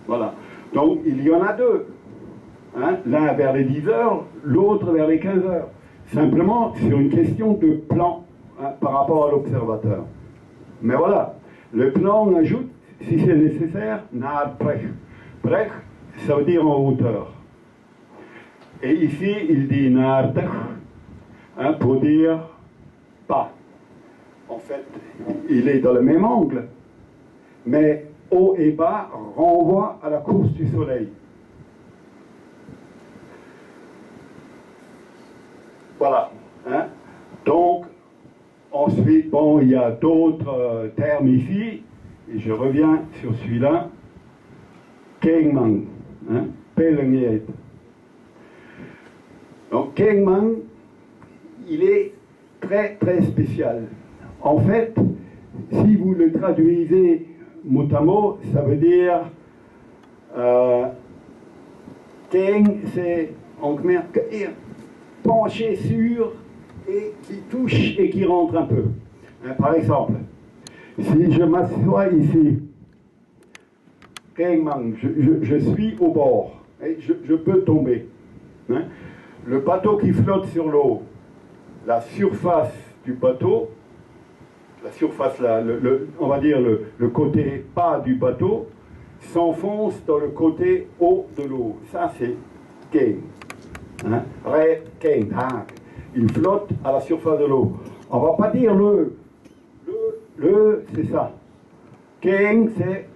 Voilà. Donc il y en a deux. Hein? L'un vers les 10 heures, l'autre vers les 15 heures. Simplement sur une question de plan, hein, par rapport à l'observateur. Mais voilà, le plan ajoute, si c'est nécessaire, naar brech. Brech, ça veut dire en hauteur. Et ici, il dit naar dech, hein, pour dire pas. En fait, il est dans le même angle, mais haut et bas renvoient à la course du soleil. Voilà. Hein? Donc, ensuite, bon, il y a d'autres termes ici, et je reviens sur celui-là. Kengmang, hein? Pelenghet. Donc, Kengmang, il est très très spécial. En fait, si vous le traduisez mot à mot, ça veut dire Keng, c'est en khmer penché sur et qui touche et qui rentre un peu. Hein, par exemple, si je m'assois ici, Kengmang, je suis au bord, et je peux tomber. Hein. Le bateau qui flotte sur l'eau, la surface du bateau, la surface, là, on va dire le côté bas du bateau, s'enfonce dans le côté haut de l'eau. Ça, c'est Keng. Hein? Re, Keng, hak. Il flotte à la surface de l'eau. On ne va pas dire le, c'est ça. Keng, c'est,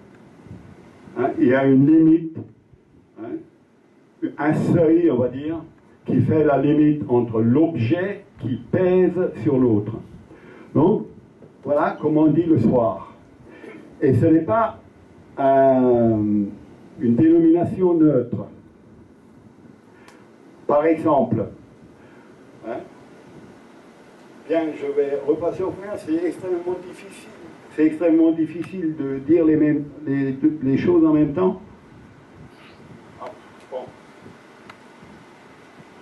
hein, il y a une limite, hein, un seuil, on va dire, qui fait la limite entre l'objet qui pèse sur l'autre. Donc, voilà comment on dit le soir. Et ce n'est pas une dénomination neutre. Par exemple, hein, bien, je vais repasser au frère, c'est extrêmement difficile. C'est extrêmement difficile de dire les choses en même temps. Ah, bon.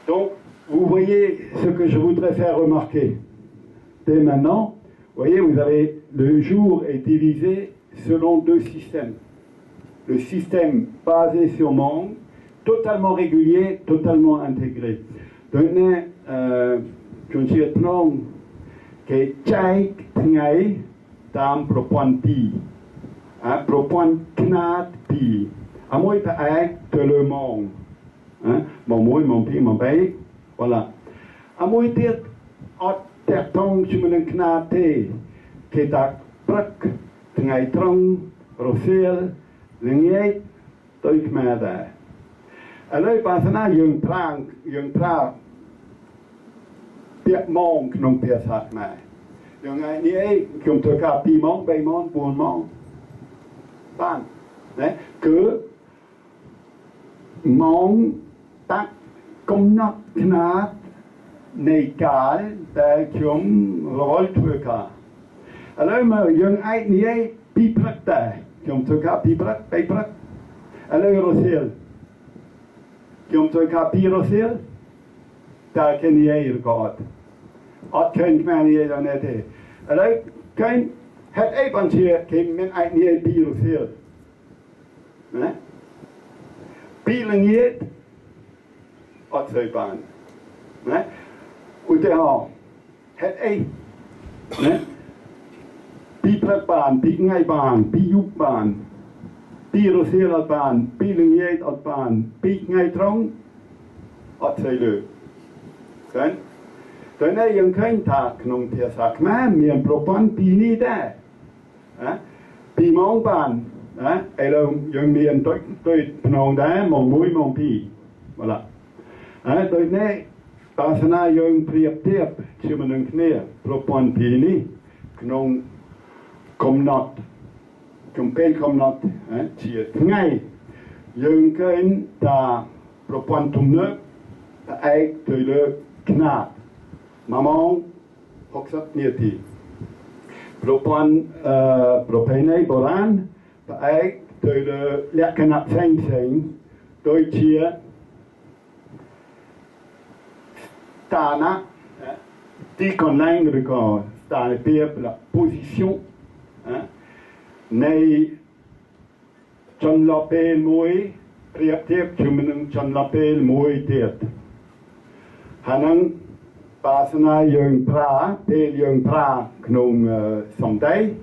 Donc, vous voyez ce que je voudrais faire remarquer. Dès maintenant, vous voyez, vous avez, le jour est divisé selon deux systèmes. Le système basé sur Hmong, totalement régulier, totalement intégré. Donc, je ne sais pas, que Tchaïk Tngaï tam Propon Pi. Propon Knat Pi. À moi, il peut être le Hmong. Mon mot, mon pi, mon pays. Voilà. À moi, il peutแต่ต้องชิมนึงขนาดที่เกิดปรักทั้งไงตรงโรเซียลเลี้ยงตัวขมาได้อะไรภาษายังพลางเปียมองขนมเปียสัตว์มายังไงนี่ขนมตัวกับปีมองใบมองปูนมองบ้านนะคือมองตักกำนักขนาดในการแต่ខ្ញុំរលធ្វើការឥឡូវមកយើងឯកនេះពីព្រឹកតែខ្ញុំធ្វើការពីព្រឹកទៅព្រឹកឥឡូវរសៀលខ្ញុំធ្វើការពីរសៀលតែគេនិយាយរកអត់ឃើញខ្មែរនិយាយដល់នេះទេឥឡូវឃើញហេតុអីបានជាគេមានឯកនេះពីរសៀលណាពីល្ងាចអត់ធ្វើបានណាឧទាហរណ៍ហេតុអីណាពីព្រឹកបានពីថ្ងៃបានពីយប់បានពីរសៀលអត់បានពីល្ងាចអត់បានពីថ្ងៃត្រង់អត់ធ្វើលើឃើញតែនេះយើងឃើញថាក្នុងភាសាខ្មែរមានប្រព័ន្ធពីរនេះដែរណាពីម៉ោងបានណាឥឡូវយើងមានដូចភ្នងដែរម៉ោង1ម៉ោង2voilàហើយដូចនេះបាសនាយើងប្រៀបធៀបជាមួយនឹងគ្នាប្រព័ន្ធពីរនេះក្នុងកំណត់ពេលកំណត់ជាថ្ងៃយើងឃើញថាប្រព័ន្ធទំនើបផ្អែកទៅលើຂະຫນາດ1ម៉ោង60នាទីប្រព័ន្ធប្រពៃណីបុរាណផ្អែកទៅលើលក្ខណៈផ្សេងៗដូចជាទីកន្លែងឬក៏ស្ថានភាព la position នៃ John Lopel Mui, Priaptip, Chumanum John Lopel Mui Tiet. Hanang Pasana Young Pra, Pale Young Pra, Knung someday.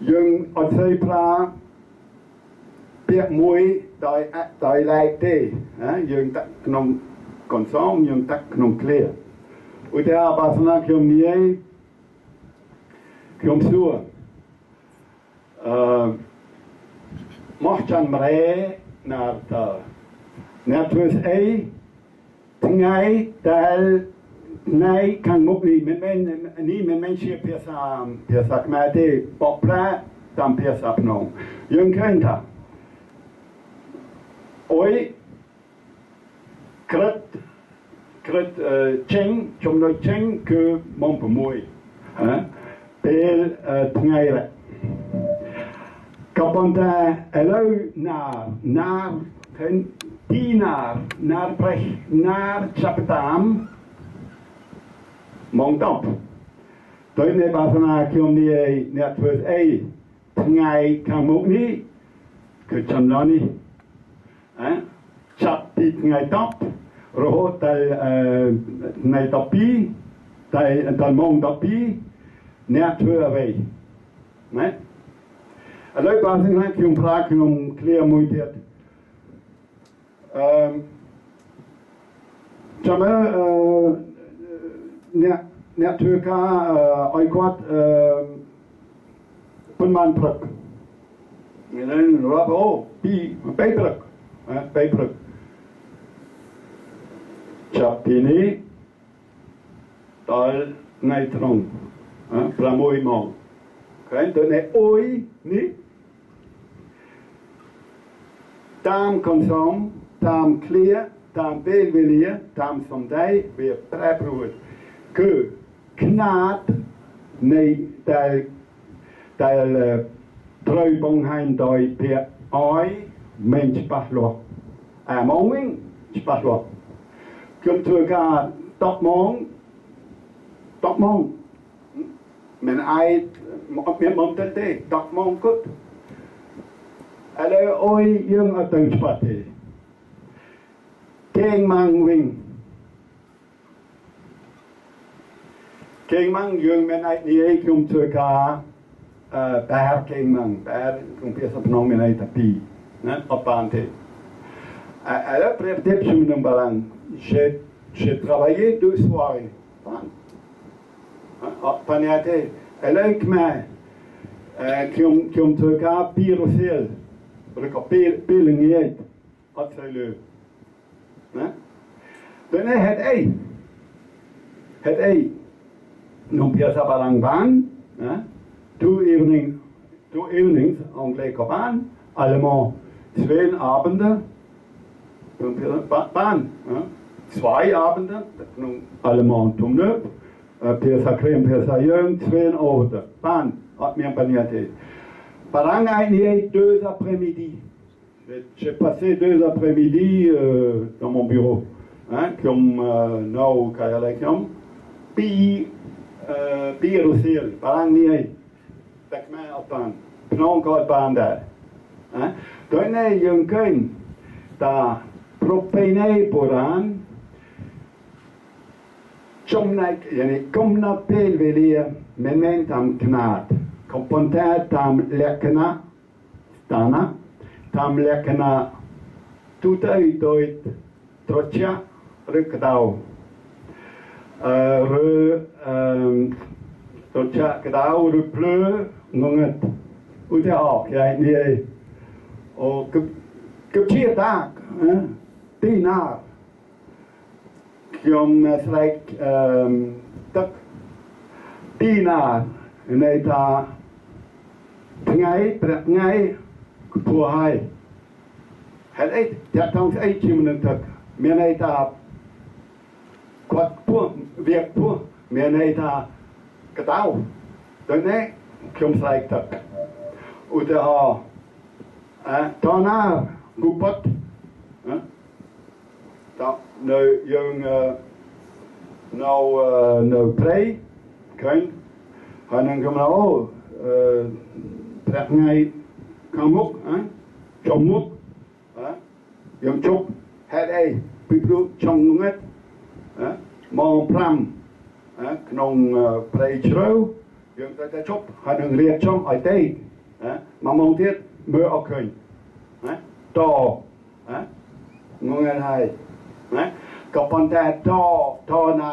Young Otsay Pra, Piak Mui, Doi Like Day, Young Knung Consong, Young Tak Knung Clear. Utea Pasana Kyum Nie, Kyum Sur. Mochtjan Mre, naar net was Tngai, Tal, Tnai, kan ook niet met mensen Piasa Kmate, Popra, dan Piasa Pnong. Jong Kenta. Oi, Kret, Cheng, Chomno Cheng, que mon pemoei. Pel Tngai. Kapanta elu naar hun naar prech, naar chapetam, mongtop. Toen ne basana kiom nie net was tngai kamukni, kuchamlani, chap dit ngai top, rohot ngai topi, tal mongtopi, net away, ne? Allee, basing Kyum Pra, Kyum Clear Muitet. Jamme, net Turka, Oikwat, Punman Pruk. En dan Rabo, Pijpruk, Pijpruk. Chapini, Tal, Neitron, Pramoy Mong. Kijk, dan is oi, niet? Tam consom, tam clear, tam welwillier, tam someday, weer preproet. Que, knaat, nee, dat druibongheim doi per oi, mens paslo. Amonging, paslo. Komt terug topmong, men uit, met montate, topmong goed. Allee, oi, jong atenspatte. King Mang Wing. King Mang, jong men uit niet komt terug per King Mang, per komt eerst op nog men uit de pi, op ante. Alors, peut-être je me balang. J'ai travaillé 2 soirées. Paniate. Elle a eu qui ont truqué pire au ciel. Pour le pile wat zij leuk. Dan het ei. Nu piasa balang baan. 2 evenings Anglais op aan. Allemaal 2 avonden. Baan. 2 avonden. Dat noemen allemaal tumnup. Piasa crème, piasa jong, 2 avonden. Baan. At meer paniate. Parang il 2 après-midi. J'ai passé 2 après-midi dans mon bureau. Comme nou kayalekium. Bier au ciel. Parang niet. Dat mij op aan. Knonk uit baan daar. Toen nee, jongen. Daar propene poraan. Chomnek, yani komna pelvelier. Men tam knaat. Kompontaat tam lekna. Stana. Tam lekna. Tout uit trotja. Rukdau. Trotja kedau rupleu. Ngonget. Ute ook, jij niet. Oh, kepchier taak. Tienaar. Kiom slijk tak. Tienaar. Nee, ta. Ngay, pret ngay. Kupuhai. Het eet, ja, trouwens eet je me tak. Meer nee, ta. Kwat poe, weer poe. Meer nee, ta. Ketau. Dan nee, kiom slijk tak. Ute ha. Tanaar. Goepot. Nu jong nou pre kun en dan kom nou pret ngay ខាងមុខចំមុខយើងជប់ហេតុអីពីព្រោះចង់ងឹតម៉ោង5ក្នុងព្រៃជ្រៅយើងត្រូវតែជប់ហើយនឹងរៀបចំឲ្យទេមួយម៉ោងទៀតមើលអត់ឃើញតងងឹតហើយក៏ប៉ុន្តែតណា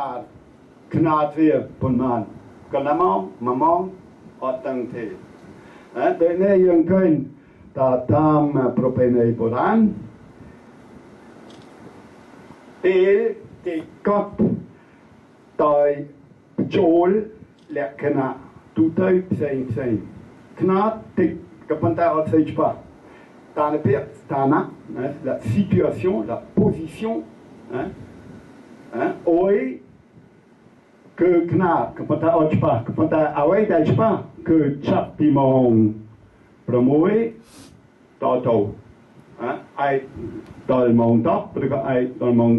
ខ្នាតវាប៉ុន្មានក៏ណាម៉ោង1ម៉ោងអត់ដឹងទេដូចនេះយើងឃើញតាមប្រពៃណីបុរាណពេលគេកត់ដោយចូលលក្ខណៈទូទៅផ្សេងខ្នាតតិចក៏ប៉ុន្តែអត់ស្អីច្បាស់ស្ថានភាពស្ថានៈ la situation la position oi គឺខ្នាតក៏ប៉ុន្តែអត់ច្បាស់ក៏ប៉ុន្តែអ្វីដែលច្បាស់គឺចាប់ពីម៉ោង6ដល់ឯដល់ម៉ោង10ឬក៏ឯដល់ម៉ោង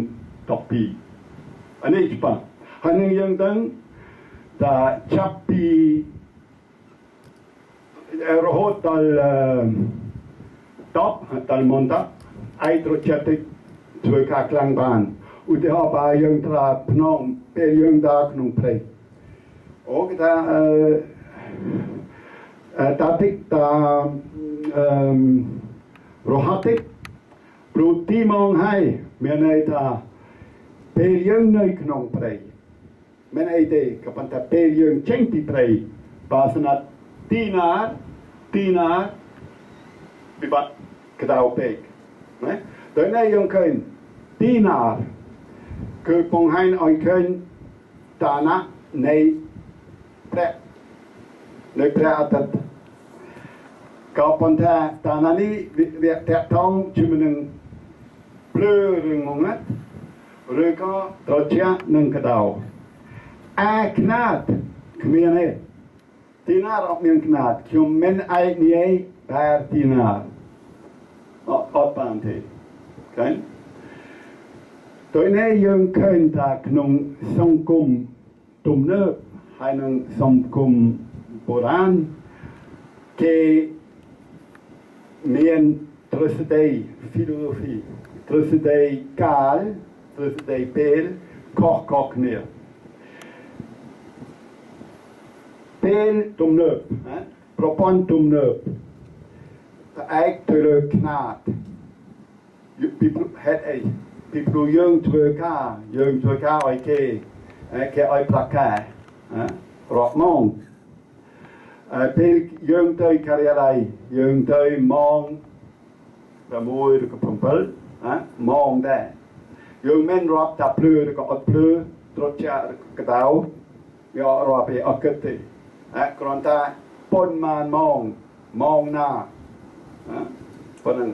12អានេះច្បាស់ហើយនឹងយើងដឹងថាចាប់ពីរហូតដល់ដល់ម៉ោង10ឯត្រូវចិត្តធ្វើការខ្លាំងបានឧទាហរណ៍បើយើងត្រាភ្នំពេលយើងដើរក្នុងព្រៃអូគេថាតាតិកតារហតិកព្រោះទីម៉ោងហើយមានន័យថាពេលយើងនៅក្នុងព្រៃមានអីទេក៏ប៉ុន្តែពេលយើងចេញពីព្រៃបើស្នាទីណាពិបាកក្តៅពេកណាដោយនេះយើងឃើញទីណាគឺបង្ហាញឲ្យឃើញឋានៈនៃព្រះអាទិត្យក៏ប៉ុន្តែឋានៈនេះវាតកតងជាមួយនឹងភ្លឺឬងងឹតឬក៏ត្រជាក់និងក្តៅខ្នាតគ្មានទេទីណាអត់មានខ្នាតខ្ញុំមិនឯកនិយាយបែរទីណាអត់បានទេឃើញដោយនេះយើងឃើញថាក្នុងសង្គមទំនើបហើយនឹងសង្គមបុរាណគេមានទ្រឹស្ដី philosophy ទ្រឹស្ដីកាលទ្រឹស្ដីពេលខុសគ្នាពេលទំនើបប្រព័ន្ធទំនើបផ្អែកទៅលើខ្នាតពីហេតុអីពីព្រោះយើងធ្វើការឲ្យគេឲ្យប្រកាសរាប់ម៉ោងពេលយើងទៅការិយាល័យយើងទៅម៉ោង6ឬក៏7ម៉ោងដែរយើងមិនរាប់តែភ្លឺឬក៏អត់ភ្លឺត្រជាក់ក្តៅយករាប់ពីអត់គិតទេគ្រាន់តែប៉ុន្មានម៉ោងណាប៉ុណ្ណឹង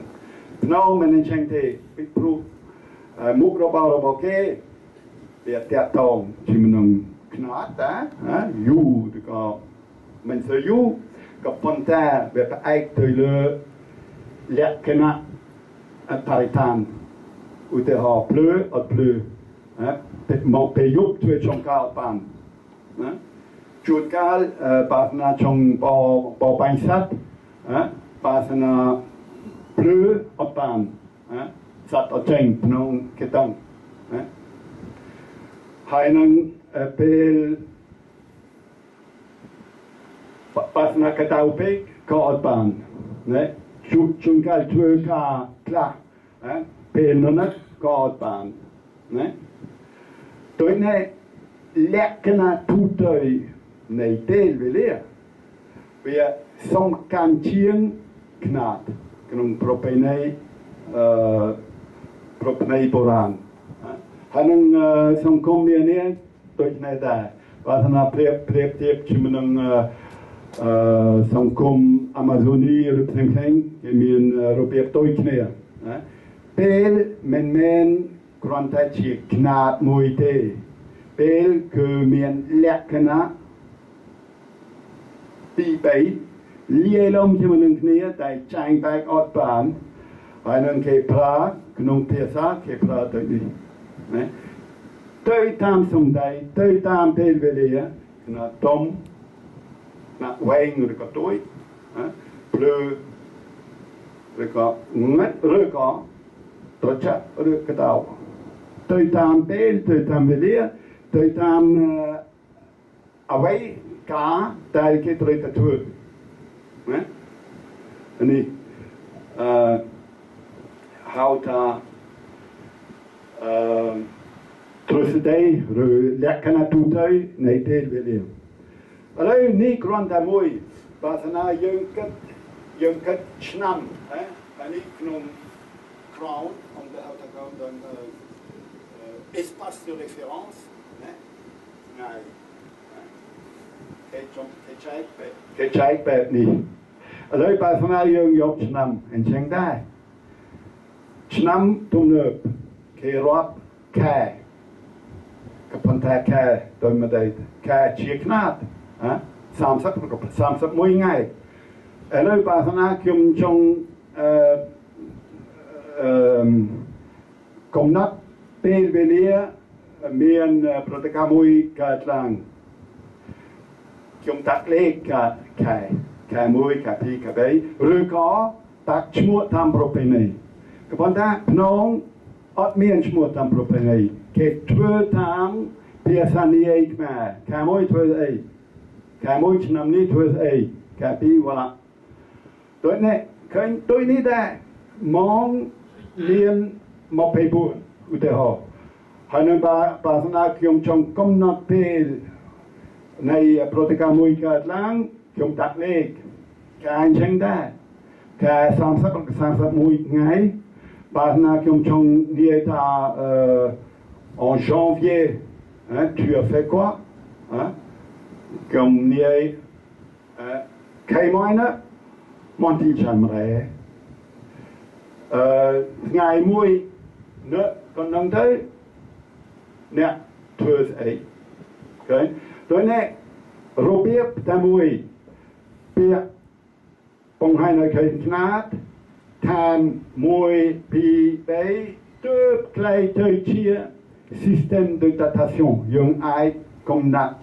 ភ្នំមិនអញ្ចឹងទេពីព្រោះមុខរបស់គេវាតាក់ទងជាមួយនឹងខ្នាតយូរឬក៏មិនសូវយូរក៏ប៉ុន្តែវាផ្អែកទៅលើលក្ខណៈបរិស្ថានឧទាហរណ៍ភ្លឺអត់ភ្លឺមកពេលយប់ជួយចង្កោបានណាជួនកាលបាសនាចង់បបាញ់សត្វបាសនាភ្លឺអត់បានសត្វអត់ចេញក្នុងគេតង់ហើយនឹងពេលបាសនាកតៅពេកក៏អត់បានណាជួនកាលធ្វើការខ្លះពេលនោះក៏អត់បានណាដោយនេះលក្ខណៈទូទៅនៃពេលវេលាវាសំខាន់ជាងខ្នាតក្នុងប្រពៃណីបុរាណហើយនឹងសង្គមនានាដូចនេះដែរបើថាប្រៀបធៀបជាមួយនឹងសង្គមអាម៉ាហ្សូនីឬផ្សេងៗគេមានរបៀបដូចគ្នាពេលមិនមែនគ្រាន់តែជាខ្នាតមួយទេពេលគឺមានលក្ខណៈពី3លាយឡំជាមួយនឹងគ្នាតែចាញ់បែកអត់បានហើយនឹងគេប្រើក្នុងភាសាគេប្រើទៅនេះណាទៅតាមសំដីទៅតាមពេលវេលាខ្នាតធំខ្នាតវែងឬក៏តូចភ្លឺ ឬក៏ងឹតឬក៏ត្រជាក់ឬក្តៅទៅតាមពេលទៅតាមវេលាទៅតាមអ្វីការដែលគេត្រូវតែធ្វើណានេះហៅថាទ្រឹស្ដីឬលក្ខណៈទូទៅនៃពេលវេលាឥឡូវនេះគ្រាន់តែមួយបាសនាយើងគិតឆ្នាំណាអានេះក្នុង crown អង្គហៅថាក្រុមespace de référence ណាง่ายគេចែកបែបនេះឥឡូវបាសនាយើងយកឆ្នាំអញ្ចឹងដែរឆ្នាំទំនើបគេរាប់ខែក៏ប៉ុន្តែខែដោយមិនដែរខែជាខ្នាត31ថ្ងៃឥឡូវបាសនាខ្ញុំចង់កំណត់ពេលវេលាមានប្រតិកម្មមួយកើតឡើងខ្ញុំតាក់លេខខែ1ខែ2ខែ3ឬក៏តាក់ឈ្មោះតាមប្រពៃណីក៏ប៉ុន្តែភ្នងអត់មានឈ្មោះតាមប្រពៃណីគេធ្វើតាមភាសានិយាយខ្មែរខែ1ធ្វើស្អីខែ1ឆ្នាំនេះធ្វើស្អីខែ2វ៉ាឡាដូចនេះឃើញដូចនេះដែរម៉ោងមាន24ឧទាហរណ៍ហើយនៅបាសនាខ្ញុំចង់កំណត់ពេលនៃប្រតិកម្មមួយកើតឡើងខ្ញុំតាក់លេខខែអញ្ចឹងដែរខែ31ថ្ងៃបាសនាខ្ញុំចង់និយាយថាen janvier hein tu as fait quoi hein commeនិយាយខែមួយណាមន្ទីរចាំរ៉េថ្ងៃមួយនៅកណ្ដឹងទៅអ្នកធ្វើស្អីឃើញដូចនេះរបៀបតែមួយពាក្យបង្ហាញឲ្យឃើញខ្នាតឋាន1 2 3ទើបខ្លីទៅជា système de datation យើងអាចកំណត់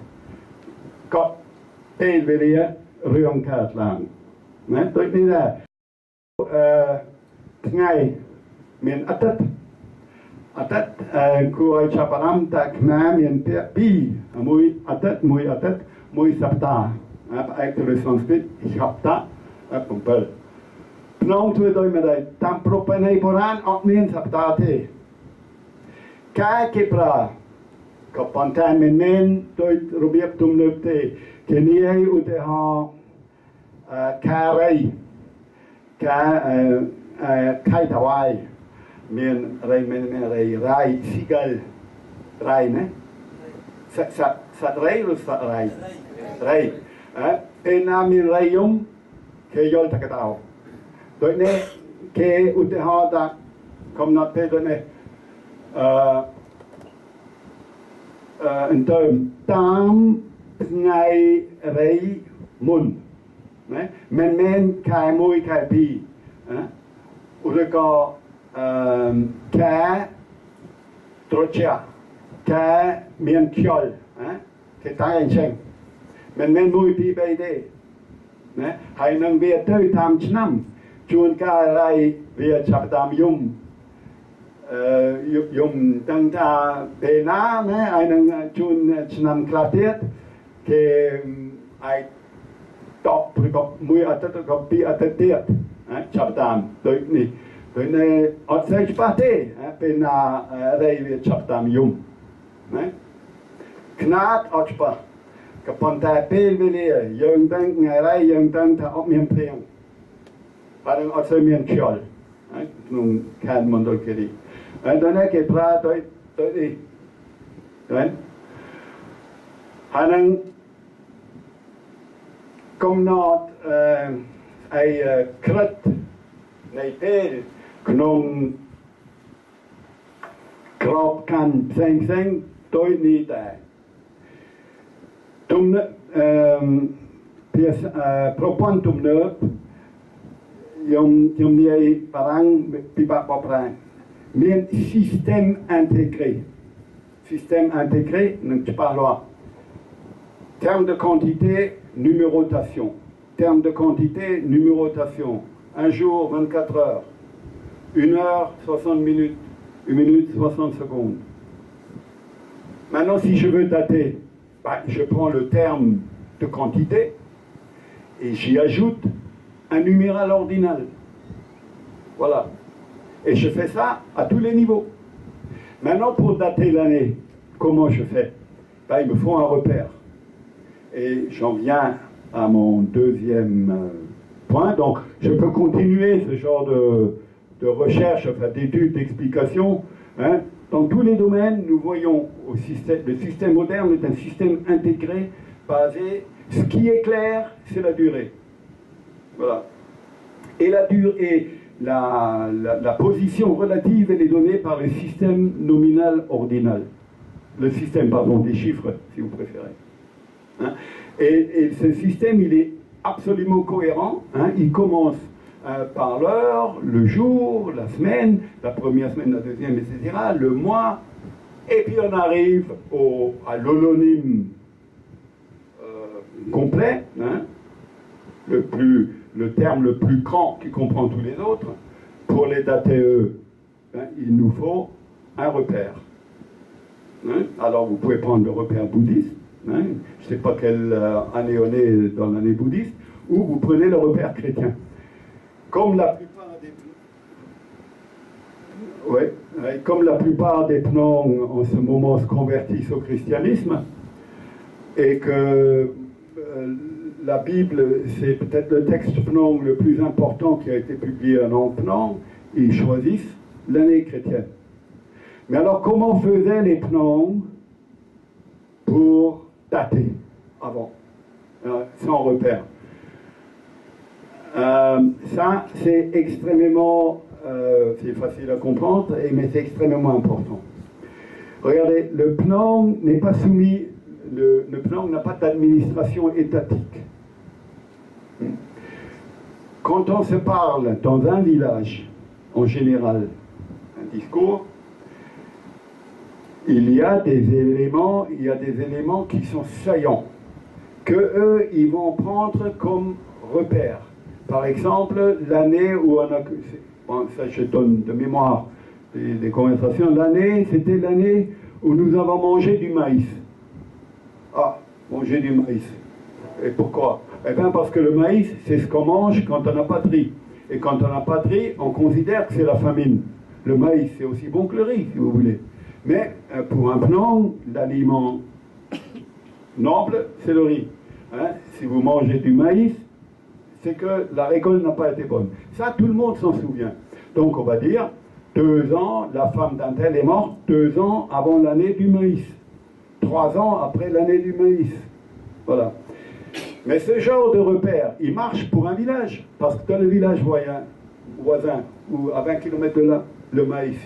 កត់ពេលវេលារឿងកើតឡើងណាដូចនេះដែរថ្ងៃមានអាទិត្យគួរឲ្យចាប់អារម្មណ៍តែខ្មែរមានពាក្យពីរមួយអាទិត្យមួយសប្តាហ៍ផ្អែកទៅលើសំស្ក្រឹតសប្តាហ៍7ភ្នំធ្វើដោយមិនដែរតាមប្រពៃណីបុរាណអត់មានសប្តាហ៍ទេកាយគេប្រើក៏ប៉ុន្តែមិនមែនដោយរបៀបទំនើបទេគេនិយាយឧទាហរណ៍ការីខៃតវ៉ៃមានរៃស៊ីកលរៃណាសត្វរៃឬសត្វរៃពេលណាមានរៃយំគេយល់តែកតៅដូចនេះគេឧទាហរណ៍ថាកំណត់ពេលដូចនេះអន្តើតាមថ្ងៃរៃមុនណាមិនមែនខែ1ខែ2ឬក៏ខែត្រជាក់ខែមានខ្យល់គេតែអញ្ចឹងមិនមែន1 2 3ទេណាហើយនឹងវាទៅតាមឆ្នាំជួនកាលរៃវាចាប់តាមយំតាំងថាពេលណាណាហើយនឹងជួនឆ្នាំខ្លះទៀតគេអាចតបឬក៏មួយអាទិត្យឬក៏ពីរអាទិត្យទៀតចាប់តាមដូចនេះពេលនេះអត់ស្អីច្បាស់ទេពេលណារៃវាចាប់តាមយំណាខ្នាតអត់ច្បាស់ក៏ប៉ុន្តែពេលវេលាយើងទាំងថ្ងៃរៃយើងទាំងថាអត់មានភ្លៀងបាទអត់ស្អីមានខ្យល់ក្នុងខេត្តមណ្ឌលគិរីហើយដល់នេះគេប្រើទៅនេះហ្នឹងហើយនឹងកំណត់ក្រិតនៃពេលក្នុងក្របខ័ណ្ឌផ្សេងដូចនេះដែរទំនើបប្រព័ន្ធទំនើបខ្ញុំនិយាយបារាំងពិបាកបកប្រែមាន système intégré នឹងច្បាស់លាស់ terme de quantité numérotation un jour, 24 heures, 1 heure, 60 minutes, 1 minute, 60 secondes. Maintenant, si je veux dater, je prends le terme de quantité et j'y ajoute un numéral ordinal. Voilà. Et je fais ça à tous les niveaux. Maintenant, pour dater l'année, comment je fais? Il me faut un repère. Et j'en viens à mon deuxième point. Donc, je peux continuer ce genre de recherche, enfin, d'études, d'explications. Hein. Dans tous les domaines, nous voyons le système moderne est un système intégré, basé. Ce qui est clair, c'est la durée. Voilà. Et la position relative, elle est donnée par le système nominal ordinal. Le système, pardon, des chiffres, si vous préférez. Hein? Et ce système, il est absolument cohérent. Hein? Il commence par l'heure, le jour, la semaine, la première semaine, la deuxième, etc., le mois, et puis on arrive à l'holonyme complet, hein? Le terme le plus grand qui comprend tous les autres. Pour les dater, il nous faut un repère. Hein? Alors vous pouvez prendre le repère bouddhiste, hein? Je ne sais pas quelle année on est dans l'année bouddhiste, ou vous prenez le repère chrétien. Comme la plupart des Phnong en ce moment se convertissent au christianisme, et que la Bible, c'est peut-être le texte Phnong le plus important qui a été publié en langue Phnong, ils choisissent l'année chrétienne. Mais alors, comment faisaient les Phnong pour dater avant, sans repère? Ça, c'est extrêmement, c'est facile à comprendre, mais c'est extrêmement important. Regardez, le Phnong n'est pas soumis, le Phnong n'a pas d'administration étatique. Quand on se parle dans un village, en général, un discours, il y a des éléments qui sont saillants, que eux, ils vont prendre comme repère. Par exemple, l'année où on a... Bon, ça je donne de mémoire des conversations. L'année, c'était l'année où nous avons mangé du maïs. Ah, manger du maïs. Et pourquoi? Eh bien parce que le maïs, c'est ce qu'on mange quand on n'a pas de riz. Et quand on n'a pas de riz, on considère que c'est la famine. Le maïs, c'est aussi bon que le riz, si vous voulez. Mais pour un Phnong, l'aliment noble, c'est le riz. Hein? Si vous mangez du maïs, c'est que la récolte n'a pas été bonne. Ça, tout le monde s'en souvient. Donc on va dire, 2 ans, la femme d'un tel est morte 2 ans avant l'année du maïs. 3 ans après l'année du maïs. Voilà. Mais ce genre de repère, il marche pour un village. Parce que dans le village voisin, ou à 20 km de là, le maïs,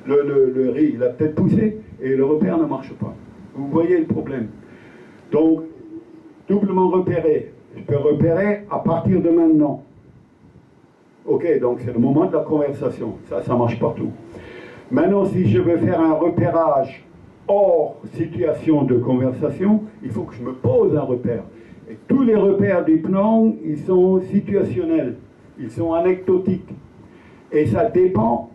le riz, il a peut-être poussé, et le repère ne marche pas. Vous voyez le problème. Donc, doublement repéré. Je peux repérer à partir de maintenant. Ok, donc c'est le moment de la conversation. Ça marche partout. Maintenant, si je veux faire un repérage hors situation de conversation, il faut que je me pose un repère. Et tous les repères du Phnong, ils sont situationnels. Ils sont anecdotiques. Et ça dépend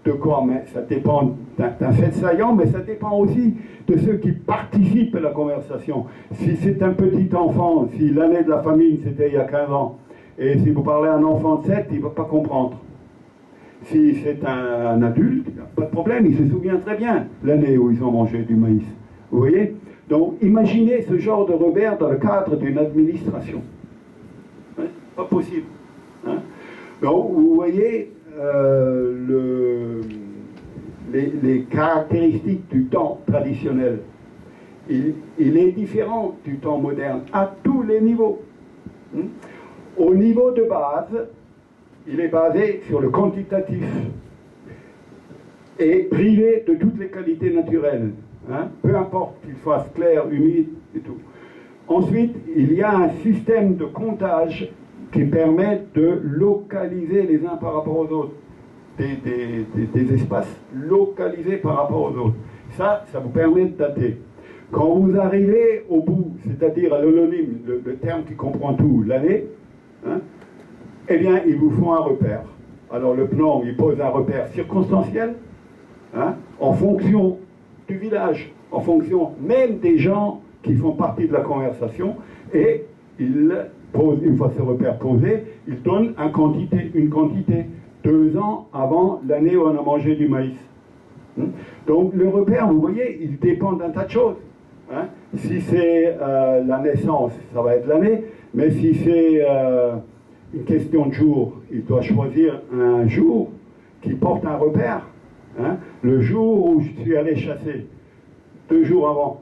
de quoi? Mais ça dépend d'un fait saillant, mais ça dépend aussi de ceux qui participent à la conversation. Si c'est un petit enfant, si l'année de la famine c'était il y a 15 ans, et si vous parlez à un enfant de 7, il ne va pas comprendre. Si c'est un adulte, pas de problème, il se souvient très bien l'année où ils ont mangé du maïs. Vous voyez? Donc imaginez ce genre de repère dans le cadre d'une administration. Hein? Pas possible. Hein? Donc vous voyez les caractéristiques du temps traditionnel. Il est différent du temps moderne à tous les niveaux. Au niveau de base, il est basé sur le quantitatif et privé de toutes les qualités naturelles. Hein? Peu importe qu'il fasse clair, humide et tout. Ensuite, il y a un système de comptage qui permet de localiser les uns par rapport aux autres. Des espaces localisés par rapport aux autres. Ça vous permet de dater. Quand vous arrivez au bout, c'est-à-dire à l'holonyme, le terme qui comprend tout, l'année, hein, eh bien, ils vous font un repère. Alors le PNOM, il pose un repère circonstanciel, hein, en fonction du village, en fonction même des gens qui font partie de la conversation, et il pose, une fois ce repère posé, il donne une quantité 2 ans avant l'année où on a mangé du maïs. Donc le repère, vous voyez, il dépend d'un tas de choses. Hein. Si c'est la naissance, ça va être l'année, mais si c'est une question de jour, il doit choisir un jour qui porte un repère. Hein. Le jour où je suis allé chasser, 2 jours avant,